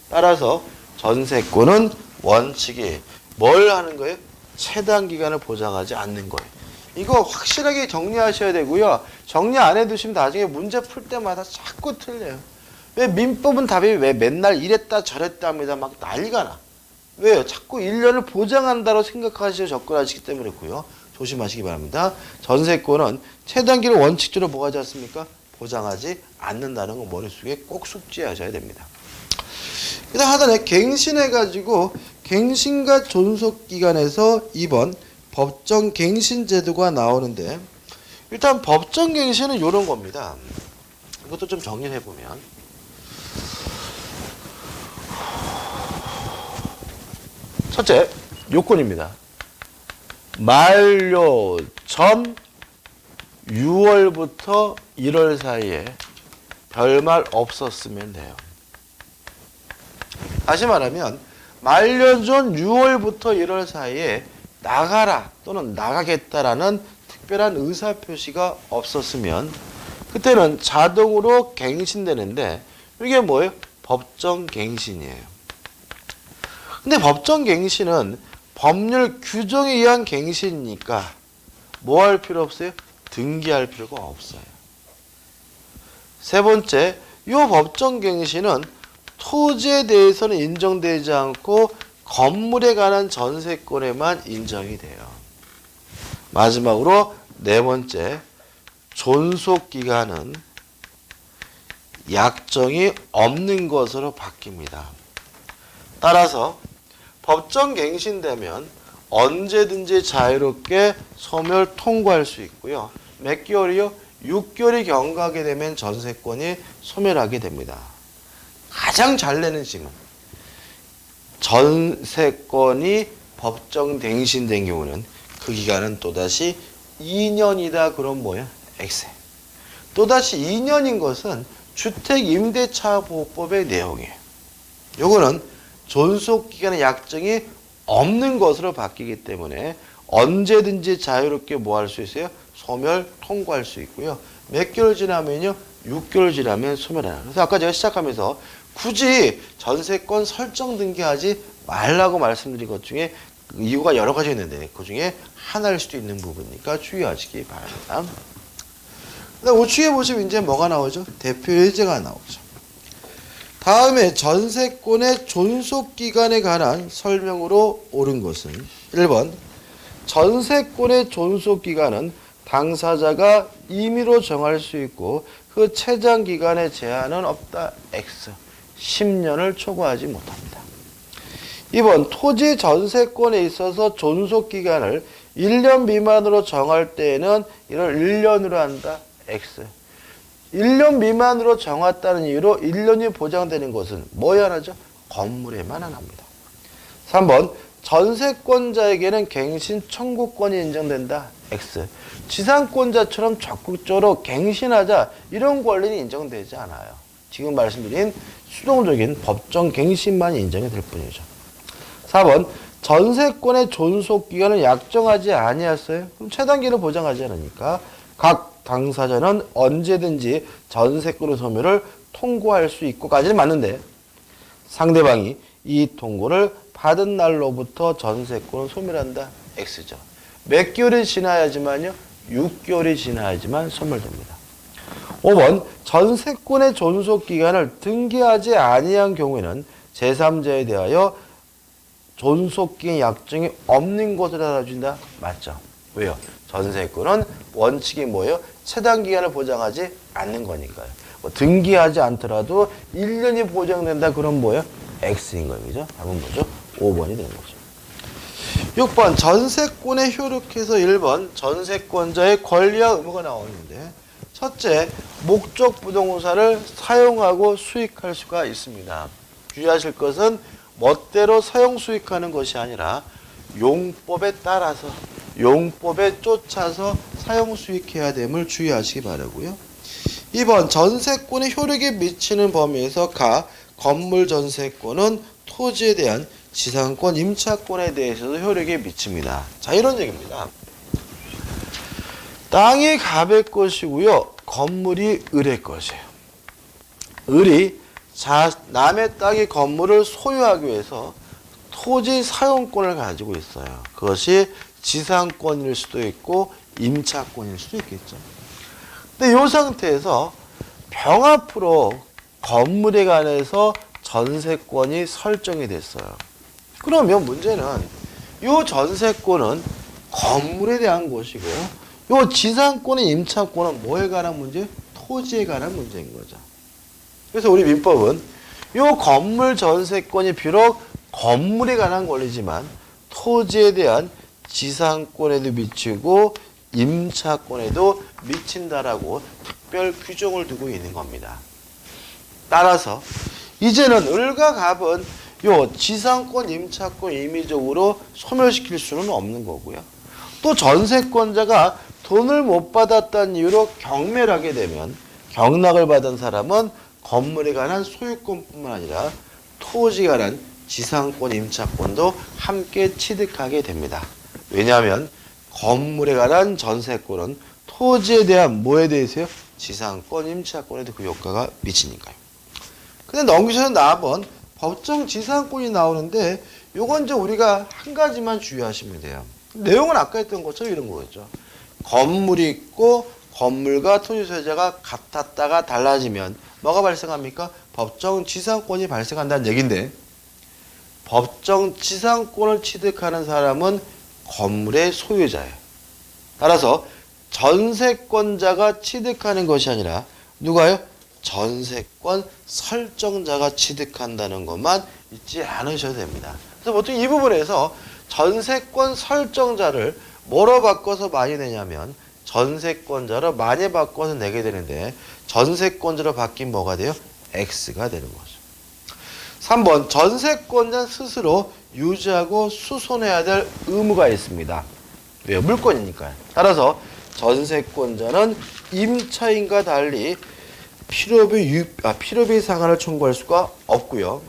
따라서 전세권은 원칙이 뭘 하는 거예요? 최단 기간을 보장하지 않는 거예요. 이거 확실하게 정리하셔야 되고요. 정리 안 해두시면 나중에 문제 풀 때마다 자꾸 틀려요. 왜 민법은 답이 왜 맨날 이랬다 저랬다 합니다. 막 난리가 나. 왜요? 자꾸 1년을 보장한다고 생각하시고 접근하시기 때문에 그렇고요. 조심하시기 바랍니다. 전세권은 최단기를 원칙적으로 뭐 하지 않습니까? 보장하지 않는다는 거 머릿속에 꼭 숙지하셔야 됩니다. 그 다음 하단에 갱신해가지고 갱신과 존속기간에서 2번 법정갱신제도가 나오는데 일단 법정갱신은 이런 겁니다. 이것도 좀 정리를 해보면 첫째, 요건입니다. 만료 전 6월부터 1월 사이에 별말 없었으면 돼요. 다시 말하면 만료 전 6월부터 1월 사이에 나가라 또는 나가겠다라는 특별한 의사표시가 없었으면 그때는 자동으로 갱신되는데 이게 뭐예요? 법정갱신이에요. 근데 법정갱신은 법률 규정에 의한 갱신이니까 뭐 할 필요 없어요? 등기할 필요가 없어요. 세 번째, 이 법정갱신은 토지에 대해서는 인정되지 않고 건물에 관한 전세권에만 인정이 돼요. 마지막으로 네 번째, 존속기간은 약정이 없는 것으로 바뀝니다. 따라서 법정갱신되면 언제든지 자유롭게 소멸 통과할 수 있고요. 몇 개월이요? 6개월이 경과하게 되면 전세권이 소멸하게 됩니다. 가장 잘 내는 징은 전세권이 법정갱신된 경우는 그 기간은 또다시 2년이다. 그럼 뭐야? 엑세. 또다시 2년인 것은 주택임대차보호법의 내용이에요. 요거는 존속기간의 약정이 없는 것으로 바뀌기 때문에 언제든지 자유롭게 뭐 할 수 있어요? 소멸 통과할 수 있고요. 몇 개월 지나면요? 6개월 지나면 소멸하라. 그래서 아까 제가 시작하면서 굳이 전세권 설정 등기하지 말라고 말씀드린 것 중에 이유가 여러 가지 있는데 그 중에 하나일 수도 있는 부분이니까 주의하시기 바랍니다. 우측에 보시면 이제 뭐가 나오죠? 대표 예제가 나오죠. 다음에 전세권의 존속기간에 관한 설명으로 옳은 것은 1번 전세권의 존속기간은 당사자가 임의로 정할 수 있고 그 최장기간의 제한은 없다. X. 10년을 초과하지 못합니다. 2번 토지 전세권에 있어서 존속기간을 1년 미만으로 정할 때에는 이를 1년으로 한다. X. 1년 미만으로 정했다는 이유로 1년이 보장되는 것은 뭐에 한하죠? 건물에만 한합니다. 3번 전세권자에게는 갱신 청구권이 인정된다. X. 지상권자처럼 적극적으로 갱신하자 이런 권리는 인정되지 않아요. 지금 말씀드린 수동적인 법정 갱신만 인정이 될 뿐이죠. 4번 전세권의 존속기간을 약정하지 아니했어요. 그럼 최단기를 보장하지 않으니까 각 당사자는 언제든지 전세권의 소멸을 통고할 수 있고까지는 맞는데 상대방이 이 통고를 받은 날로부터 전세권을 소멸한다. X죠. 몇 개월이 지나야지만요. 6개월이 지나야지만 소멸됩니다. 5번 전세권의 존속기간을 등기하지 아니한 경우에는 제3자에 대하여 존속기간 약정이 없는 것으로 알아준다. 맞죠? 왜요? 전세권은 원칙이 뭐예요? 최단기간을 보장하지 않는 거니까요. 뭐 등기하지 않더라도 1년이 보장된다. 그럼 뭐예요? X인 거예요. 그죠? 답은 뭐죠? 5번이 되는 거죠. 6번 전세권에 효력해서 1번 전세권자의 권리와 의무가 나오는데 첫째, 목적 부동산을 사용하고 수익할 수가 있습니다. 주의하실 것은 멋대로 사용 수익하는 것이 아니라 용법에 따라서 용법에 쫓아서 사용 수익해야 됨을 주의하시기 바라고요. 2번 전세권의 효력에 미치는 범위에서 가 건물 전세권은 토지에 대한 지상권 임차권에 대해서도 효력에 미칩니다. 자, 이런 얘기입니다. 땅이 갑의 것이고요. 건물이 을의 것이에요. 을이 남의 땅의 건물을 소유하기 위해서 토지 사용권을 가지고 있어요. 그것이 지상권일 수도 있고 임차권일 수도 있겠죠. 근데 이 상태에서 병합으로 건물에 관해서 전세권이 설정이 됐어요. 그러면 문제는 이 전세권은 건물에 대한 것이고 이 지상권의 임차권은 뭐에 관한 문제? 토지에 관한 문제인 거죠. 그래서 우리 민법은 이 건물 전세권이 비록 건물에 관한 권리지만 토지에 대한 지상권에도 미치고 임차권에도 미친다라고 특별 규정을 두고 있는 겁니다. 따라서 이제는 을과 갑은 요 지상권, 임차권 임의적으로 소멸시킬 수는 없는 거고요. 또 전세권자가 돈을 못 받았다는 이유로 경매를 되면 경락을 받은 사람은 건물에 관한 소유권뿐만 아니라 토지에 관한 지상권, 임차권도 함께 취득하게 됩니다. 왜냐하면 건물에 관한 전세권은 토지에 대한 뭐에 대해서요? 지상권, 임차권에도 그 효과가 미치니까요. 근데 넘기셔서 나번 법정 지상권이 나오는데 요건 이제 우리가 한 가지만 주의하시면 돼요. 내용은 아까 했던 것처럼 이런 거겠죠. 건물이 있고 건물과 토지 소유자가 같았다가 달라지면 뭐가 발생합니까? 법정 지상권이 발생한다는 얘기인데 법정 지상권을 취득하는 사람은 건물의 소유자예요. 따라서 전세권자가 취득하는 것이 아니라 누가요? 전세권 설정자가 취득한다는 것만 잊지 않으셔도 됩니다. 그래서 보통 이 부분에서 전세권 설정자를 뭐로 바꿔서 많이 내냐면 전세권자로 많이 바꿔서 내게 되는데 전세권자로 바뀐 뭐가 돼요? X가 되는 거죠. 3번 전세권자 스스로 유지하고 수선해야 될 의무가 있습니다. 왜요? 물권이니까요. 따라서 전세권자는 임차인과 달리 필요비 상한을 청구할 수가 없고요.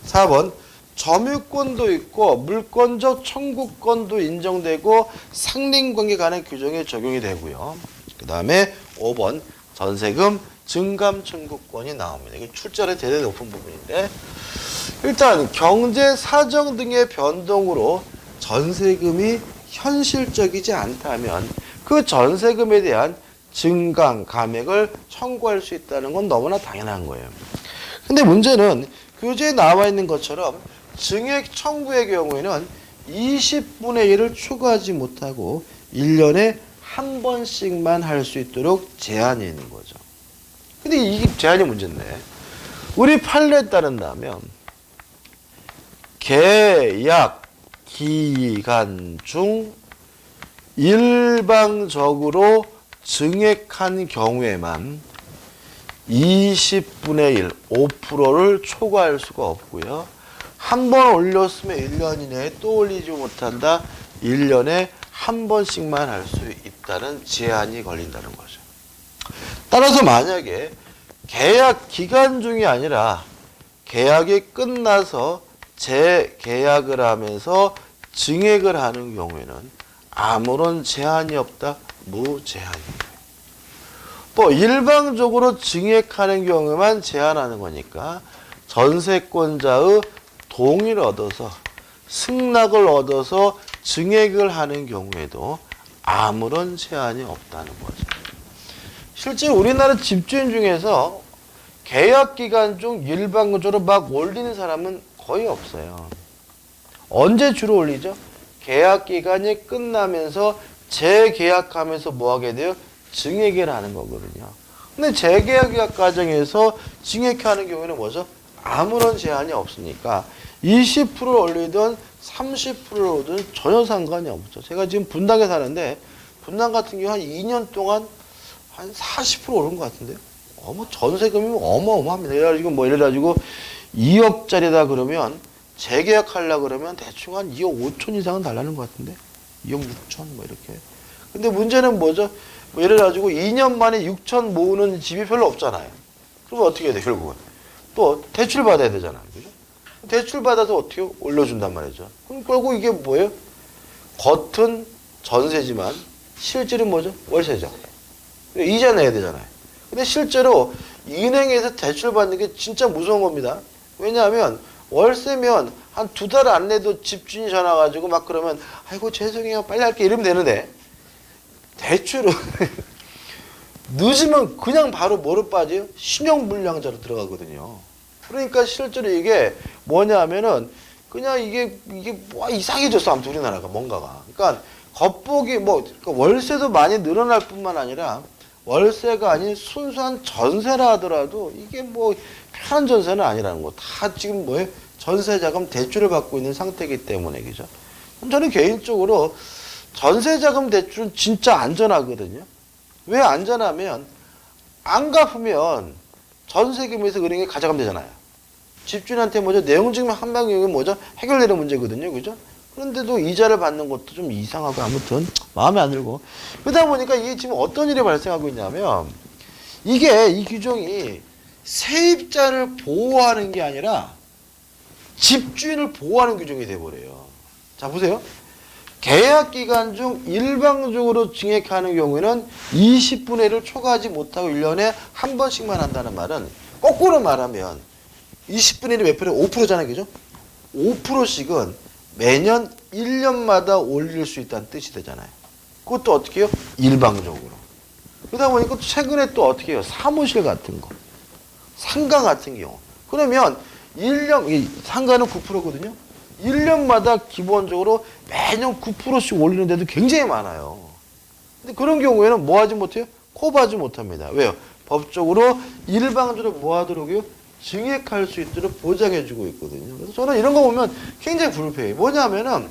4번 점유권도 있고 물권적 청구권도 인정되고 상린관계 간의 규정이 적용이 되고요. 그 다음에 5번 전세금 증감 청구권이 나옵니다. 이게 출제율이 대단히 높은 부분인데 일단 경제 사정 등의 변동으로 전세금이 현실적이지 않다면 그 전세금에 대한 증강, 감액을 청구할 수 있다는 건 너무나 당연한 거예요. 근데 문제는 교재에 나와 있는 것처럼 증액 청구의 경우에는 20분의 1을 초과하지 못하고 1년에 한 번씩만 할 수 있도록 제한이 있는 거죠. 근데 이게 제한이 문제인데 우리 판례에 따른다면 계약 기간 중 일방적으로 증액한 경우에만 20분의 1, 5%를 초과할 수가 없고요. 한 번 올렸으면 1년 이내에 또 올리지 못한다. 1년에 한 번씩만 할 수 있다는 제한이 걸린다는 거죠. 따라서 만약에 계약 기간 중이 아니라 계약이 끝나서 재계약을 하면서 증액을 하는 경우에는 아무런 제한이 없다. 무제한입니다. 뭐 일방적으로 증액하는 경우에만 제한하는 거니까 전세권자의 동의를 얻어서 승낙을 얻어서 증액을 하는 경우에도 아무런 제한이 없다는 거죠. 실제 우리나라 집주인 중에서 계약 기간 중 일방적으로 막 올리는 사람은 거의 없어요. 언제 주로 올리죠? 계약 기간이 끝나면서 재계약하면서 뭐 하게 돼요? 증액을 하는 거거든요. 근데 재계약 과정에서 증액하는 경우에는 뭐죠? 아무런 제한이 없으니까 20%를 올리든 30%를 올리든 전혀 상관이 없죠. 제가 지금 분당에 사는데 분당 같은 경우 한 2년 동안 한 40% 오른 것 같은데요. 전세금이 어마어마합니다. 그래가지고 뭐 예를 들어가지고 2억짜리다 그러면 재계약하려고 그러면 대충 한 2억 5천 이상은 달라는 것 같은데 2억 6천 뭐 이렇게. 근데 문제는 뭐죠? 뭐 예를 들어가지고 2년 만에 6천 모으는 집이 별로 없잖아요. 그러면 어떻게 해야 돼 결국은? 또 대출 받아야 되잖아요. 그죠? 대출 받아서 어떻게 올려준단 말이죠. 그럼 결국 이게 뭐예요? 겉은 전세지만 실질은 뭐죠? 월세죠. 이자 내야 되잖아요. 근데 실제로 은행에서 대출 받는 게 진짜 무서운 겁니다. 왜냐하면 월세면 한 2달 안 내도 집주인이 전화 가지고 막 그러면 아이고 죄송해요 빨리 할게 이러면 되는데 대출은 늦으면 그냥 바로 뭐로 빠져요? 신용불량자로 들어가거든요. 그러니까 실제로 이게 뭐냐면은 그냥 이게 뭐 이상해졌어 아무튼 우리나라가 뭔가가. 그러니까 겉보기 그러니까 월세도 많이 늘어날 뿐만 아니라 월세가 아닌 순수한 전세라 하더라도 이게 뭐 편한 전세는 아니라는 거. 다 지금 뭐예요? 전세자금 대출을 받고 있는 상태이기 때문에 그죠? 저는 개인적으로 전세자금 대출은 진짜 안전하거든요. 왜 안전하면 안 갚으면 전세금에서 은행에 가져가면 되잖아요. 집주인한테 뭐죠? 내용증명 한 방이면 뭐죠? 해결되는 문제거든요. 그죠? 그런데도 이자를 받는 것도 좀 이상하고 아무튼 마음에 안 들고 그러다 보니까 이게 지금 어떤 일이 발생하고 있냐면 이게 이 규정이 세입자를 보호하는 게 아니라 집주인을 보호하는 규정이 돼버려요. 자 보세요. 계약 기간 중 일방적으로 증액하는 경우에는 20분의 1을 초과하지 못하고 1년에 한 번씩만 한다는 말은 거꾸로 말하면 20분의 1이 몇 프로? 5%잖아요. 그죠? 5%씩은 매년 1년마다 올릴 수 있다는 뜻이 되잖아요. 그것도 어떻게 해요? 일방적으로. 그러다 보니까 최근에 또 어떻게 해요? 사무실 같은 거. 상가 같은 경우. 그러면 1년, 상가는 9%거든요. 1년마다 기본적으로 매년 9%씩 올리는 데도 굉장히 많아요. 근데 그런 경우에는 뭐 하지 못해요? 코바지 못합니다. 왜요? 법적으로 일방적으로 뭐 하도록 해요? 증액할 수 있도록 보장해주고 있거든요. 그래서 저는 이런 거 보면 굉장히 불쾌해요. 뭐냐면은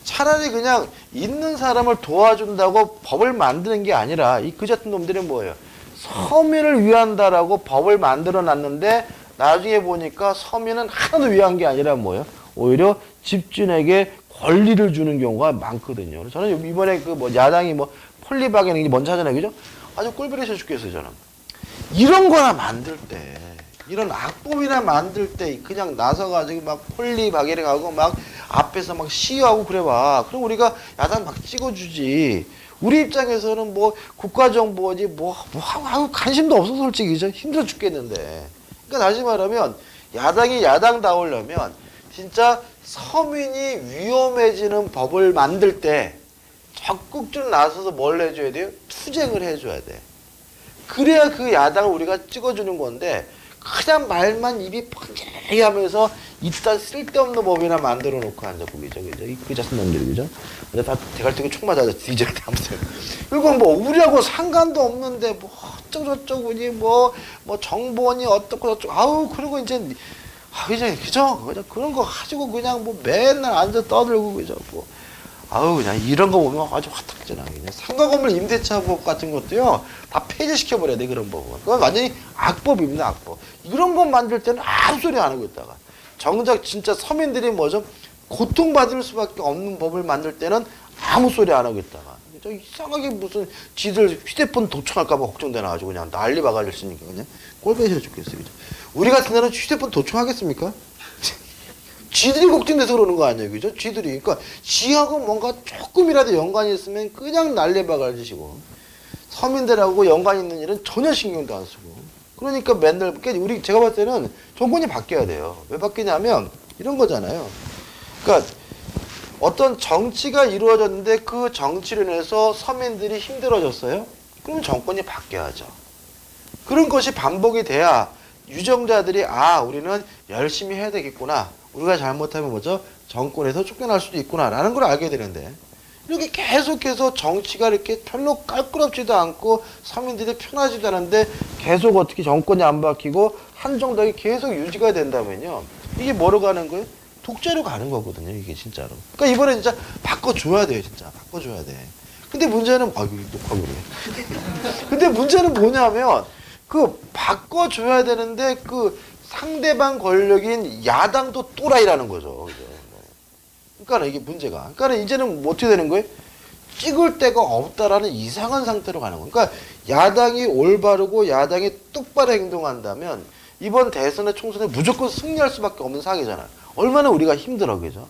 차라리 그냥 있는 사람을 도와준다고 법을 만드는 게 아니라 이 그 같은 놈들은 뭐예요? 서민을 위한다라고 법을 만들어 놨는데 나중에 보니까 서민은 하나도 위한 게 아니라 뭐예요? 오히려 집주인에게 권리를 주는 경우가 많거든요. 그래서 저는 이번에 그 뭐 야당이 뭐 폴리바게닝이 뭔지 하잖아요. 그죠? 아주 꿀벌이셔 죽겠어요, 저는. 이런 거나 만들 때, 이런 악법이나 만들 때 그냥 나서가지고 막 폴리바게닝하고 막 앞에서 막 시위하고 그래봐. 그럼 우리가 야당 막 찍어주지. 우리 입장에서는 뭐 국가정보지 아무 관심도 없어 솔직히. 힘들어 죽겠는데. 그러니까 다시 말하면 야당이 야당다우려면 진짜 서민이 위험해지는 법을 만들 때 적극적으로 나서서 뭘 해줘야 돼요? 투쟁을 해줘야 돼. 그래야 그 야당을 우리가 찍어주는 건데 그냥 말만 입이 번지르게 하면서 이딴 쓸데없는 법이나 만들어 놓고 앉았고 그죠? 그 자식 놈들이 그죠? 근데 다 대갈등에 총 맞아서 뒤질 때 아무튼 그리고 뭐 우리하고 상관도 없는데 뭐 어쩌고저쩌고니 뭐 정보니 어떻고 저쩌고 아우 그리고 이제 그죠? 그런 거 가지고 그냥 뭐 맨날 앉아 떠들고 그죠? 뭐 아우 그냥 이런 거 보면 아주 화딱지나 그냥 상가 건물 임대차법 같은 것도요 다 폐지시켜 버려야 돼 그런 법은. 그건 완전히 악법입니다 악법. 이런 법 만들 때는 아무 소리 안 하고 있다가 정작 진짜 서민들이 뭐죠? 고통받을 수밖에 없는 법을 만들 때는 아무 소리 안 하고 있다가 저 이상하게 무슨 지들 휴대폰 도청할까봐 걱정되나 가지고 그냥 난리 박아질 수 있으니까 그냥 꼴배셔 죽겠어요. 그죠? 우리 같은 데는 휴대폰 도청하겠습니까? 지들이 걱정돼서 그러는 거 아니에요, 그죠? 지들이. 그러니까 지하고 뭔가 조금이라도 연관이 있으면 그냥 난리 박아지시고 서민들하고 연관 있는 일은 전혀 신경도 안 쓰고. 그러니까 맨날 우리 제가 봤을 때는 정권이 바뀌어야 돼요. 왜 바뀌냐면 이런 거잖아요. 그러니까 어떤 정치가 이루어졌는데 그 정치로 인해서 서민들이 힘들어졌어요. 그럼 정권이 바뀌어야죠. 그런 것이 반복이 돼야 유정자들이 우리는 열심히 해야 되겠구나. 우리가 잘못하면 뭐죠? 정권에서 쫓겨날 수도 있구나라는 걸 알게 되는데 이렇게 계속해서 정치가 이렇게 별로 깔끔하지도 않고 서민들이 편하지도 않은데 계속 어떻게 정권이 안 바뀌고 한정당이 계속 유지가 된다면요. 이게 뭐로 가는 거예요? 독재로 가는 거거든요. 이게 진짜로. 그러니까 이번에 진짜 바꿔줘야 돼요. 진짜 바꿔줘야 돼. 근데 문제는 근데 문제는 뭐냐면 그 바꿔줘야 되는데 그 상대방 권력인 야당도 또라이라는 거죠. 그죠? 그러니까 이게 문제가. 그러니까 이제는 뭐 어떻게 되는 거예요? 찍을 데가 없다라는 이상한 상태로 가는 거예요. 그러니까 야당이 올바르고 야당이 똑바로 행동한다면 이번 대선의 총선에 무조건 승리할 수밖에 없는 상황이잖아요. 얼마나 우리가 힘들어, 그죠?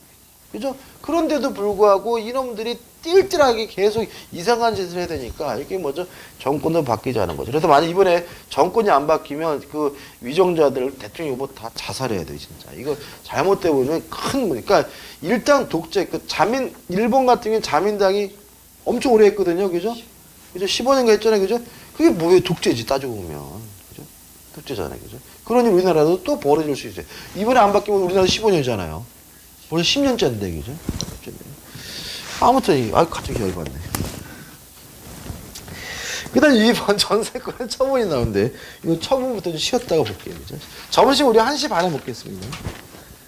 그죠? 그런데도 불구하고 이놈들이 띨띨하게 계속 이상한 짓을 해야 되니까 이게 뭐죠? 정권도 바뀌지 않은 거죠. 그래서 만약 이번에 정권이 안 바뀌면 그 위정자들 대통령 후보 다 자살해야 돼요, 진짜. 이거 잘못돼 보면 큰 문제. 그러니까 일단 독재, 일본 같은 경우는 자민당이 엄청 오래 했거든요, 그죠? 그죠? 15년간 했잖아요, 그죠? 그게 뭐예요? 독재지, 따지고 보면. 그죠? 독재잖아요, 그죠? 그러니 우리나라도 또 벌어질 수 있어요. 이번에 안 바뀌면 우리나라 15년이잖아요. 벌써 10년째인데, 그죠? 아무튼, 갑자기 열받네. 그 다음 이번 전세권 처분이 나오는데, 이거 처분부터 좀 쉬었다가 볼게요, 그죠? 점심 우리 1시 반에 먹겠습니다.